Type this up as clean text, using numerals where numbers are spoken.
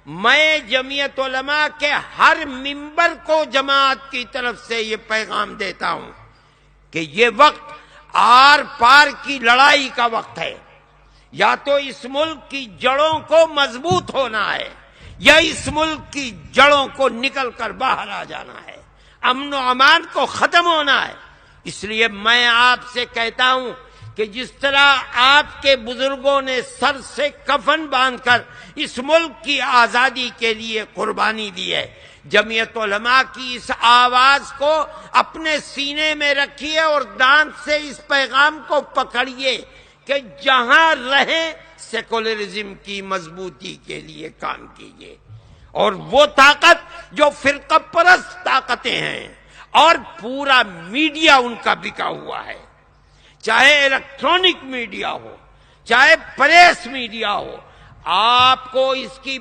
میں جمعیت علماء کے ہر ممبر کو جماعت کی طرف سے یہ پیغام دیتا ہوں کہ یہ وقت آر پار کی لڑائی کا وقت ہے. یا تو اس ملک کی جڑوں کو مضبوط ہونا ہے یا اس ملک کی جڑوں کو نکل کر باہر آ جانا ہے. امن و امان کو ختم ہونا ہے. اس لیے میں آپ سے کہتا ہوں کہ جس طرح آپ کے بزرگوں نے سر سے کفن باندھ کر اس ملک کی آزادی کے لیے قربانی دی ہے، جمعیت علماء کی اس آواز کو اپنے سینے میں رکھیے اور دانت سے اس پیغام کو پکڑیے کہ جہاں رہیں سیکولرزم کی مضبوطی کے لیے کام کیجیے. اور وہ طاقت جو فرقہ پرست طاقتیں ہیں اور پورا میڈیا ان کا بکا ہوا ہے، چاہے الیکٹرانک میڈیا ہو چاہے پریس میڈیا ہو، آپ کو اس کی